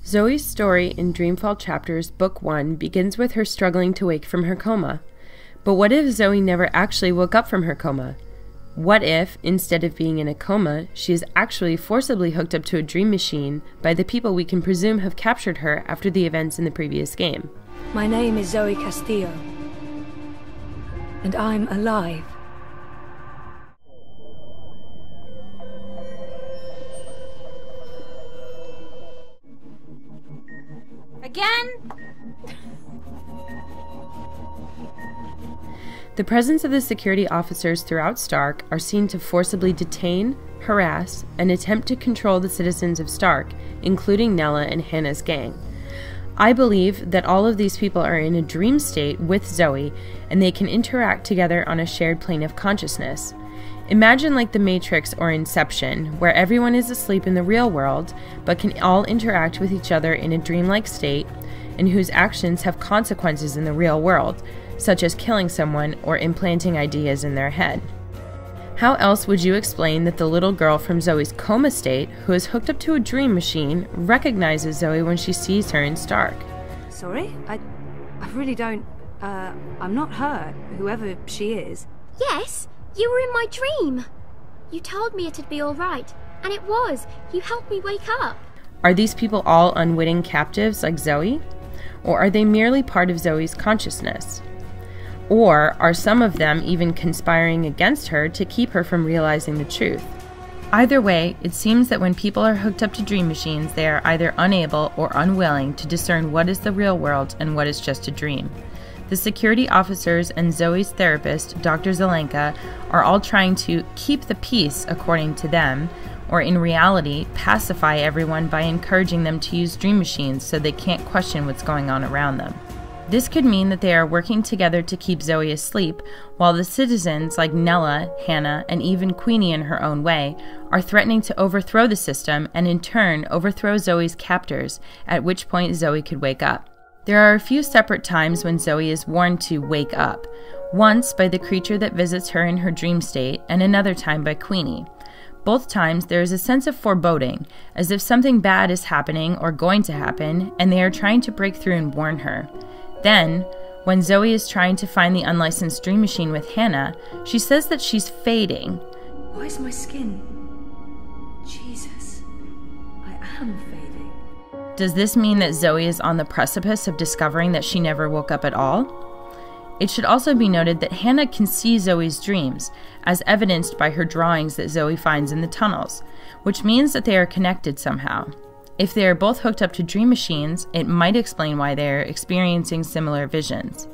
Zoe's story in Dreamfall Chapters Book 1 begins with her struggling to wake from her coma. But what if Zoe never actually woke up from her coma? What if, instead of being in a coma, she is actually forcibly hooked up to a dream machine by the people we can presume have captured her after the events in the previous game? My name is Zoe Castillo, and I'm alive. Again? The presence of the security officers throughout Stark are seen to forcibly detain, harass, and attempt to control the citizens of Stark, including Nela and Hannah's gang. I believe that all of these people are in a dream state with Zoe, and they can interact together on a shared plane of consciousness. Imagine like the Matrix or Inception, where everyone is asleep in the real world, but can all interact with each other in a dreamlike state, and whose actions have consequences in the real world, such as killing someone or implanting ideas in their head. How else would you explain that the little girl from Zoe's coma state, who is hooked up to a dream machine, recognizes Zoe when she sees her in Stark? Sorry? I really don't... I'm not her, whoever she is. Yes, you were in my dream. You told me it'd be alright, and it was. You helped me wake up. Are these people all unwitting captives like Zoe? Or are they merely part of Zoe's consciousness? Or are some of them even conspiring against her to keep her from realizing the truth? Either way, it seems that when people are hooked up to dream machines, they are either unable or unwilling to discern what is the real world and what is just a dream. The security officers and Zoe's therapist, Dr. Zelenka, are all trying to keep the peace according to them, or in reality, pacify everyone by encouraging them to use dream machines so they can't question what's going on around them. This could mean that they are working together to keep Zoe asleep, while the citizens like Nela, Hannah, and even Queenie in her own way are threatening to overthrow the system and in turn overthrow Zoe's captors, at which point Zoe could wake up. There are a few separate times when Zoe is warned to wake up, once by the creature that visits her in her dream state, and another time by Queenie. Both times there is a sense of foreboding, as if something bad is happening or going to happen, and they are trying to break through and warn her. Then, when Zoe is trying to find the unlicensed dream machine with Hannah, she says that she's fading. Why is my skin... Jesus, I am fading. Does this mean that Zoe is on the precipice of discovering that she never woke up at all? It should also be noted that Hannah can see Zoe's dreams, as evidenced by her drawings that Zoe finds in the tunnels, which means that they are connected somehow. If they are both hooked up to dream machines, it might explain why they are experiencing similar visions.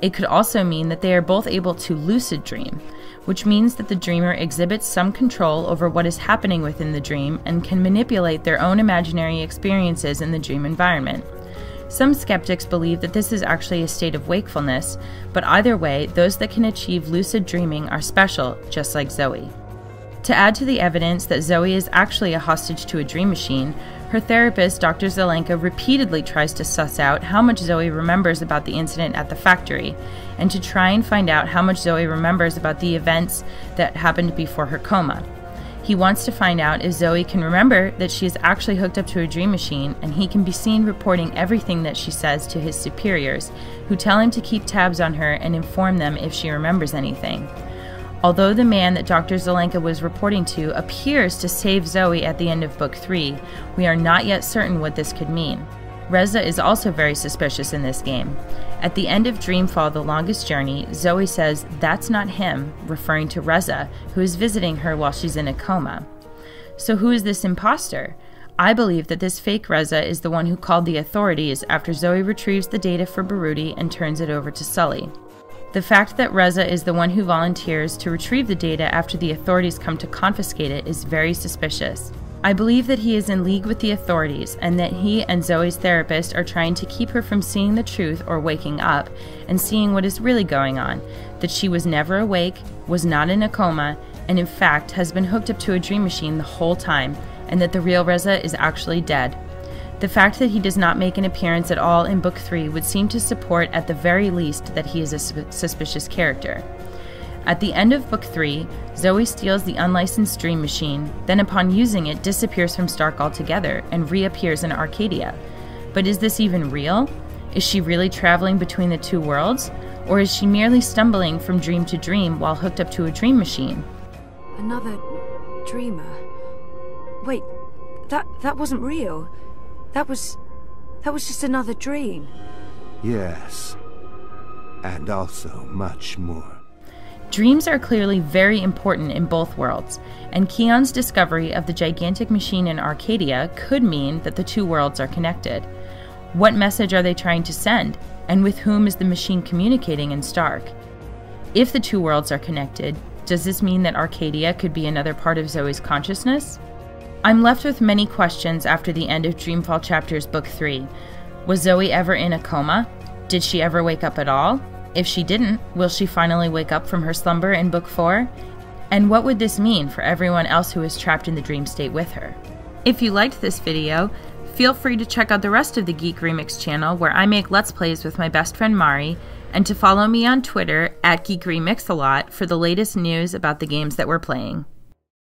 It could also mean that they are both able to lucid dream, which means that the dreamer exhibits some control over what is happening within the dream and can manipulate their own imaginary experiences in the dream environment. Some skeptics believe that this is actually a state of wakefulness, but either way, those that can achieve lucid dreaming are special, just like Zoe. To add to the evidence that Zoe is actually a hostage to a dream machine, her therapist, Dr. Zelenka, repeatedly tries to suss out how much Zoe remembers about the incident at the factory, and to try and find out how much Zoe remembers about the events that happened before her coma. He wants to find out if Zoe can remember that she is actually hooked up to a dream machine, and he can be seen reporting everything that she says to his superiors, who tell him to keep tabs on her and inform them if she remembers anything. Although the man that Dr. Zelenka was reporting to appears to save Zoe at the end of Book 3, we are not yet certain what this could mean. Reza is also very suspicious in this game. At the end of Dreamfall: The Longest Journey, Zoe says, "That's not him," referring to Reza, who is visiting her while she's in a coma. So who is this imposter? I believe that this fake Reza is the one who called the authorities after Zoe retrieves the data for Baruti and turns it over to Sully. The fact that Reza is the one who volunteers to retrieve the data after the authorities come to confiscate it is very suspicious. I believe that he is in league with the authorities and that he and Zoe's therapist are trying to keep her from seeing the truth or waking up and seeing what is really going on, that she was never awake, was not in a coma, and in fact has been hooked up to a dream machine the whole time, and that the real Reza is actually dead. The fact that he does not make an appearance at all in Book 3 would seem to support at the very least that he is a suspicious character. At the end of Book 3, Zoe steals the unlicensed dream machine, then upon using it disappears from Stark altogether and reappears in Arcadia. But is this even real? Is she really traveling between the two worlds? Or is she merely stumbling from dream to dream while hooked up to a dream machine? Another dreamer? Wait, that wasn't real. That was just another dream. Yes. And also much more. Dreams are clearly very important in both worlds, and Keon's discovery of the gigantic machine in Arcadia could mean that the two worlds are connected. What message are they trying to send, and with whom is the machine communicating in Stark? If the two worlds are connected, does this mean that Arcadia could be another part of Zoe's consciousness? I'm left with many questions after the end of Dreamfall Chapters Book 3. Was Zoe ever in a coma? Did she ever wake up at all? If she didn't, will she finally wake up from her slumber in Book 4? And what would this mean for everyone else who is trapped in the dream state with her? If you liked this video, feel free to check out the rest of the Geek Remix channel where I make Let's Plays with my best friend Mari, and to follow me on Twitter @GeekRemixAlot for the latest news about the games that we're playing.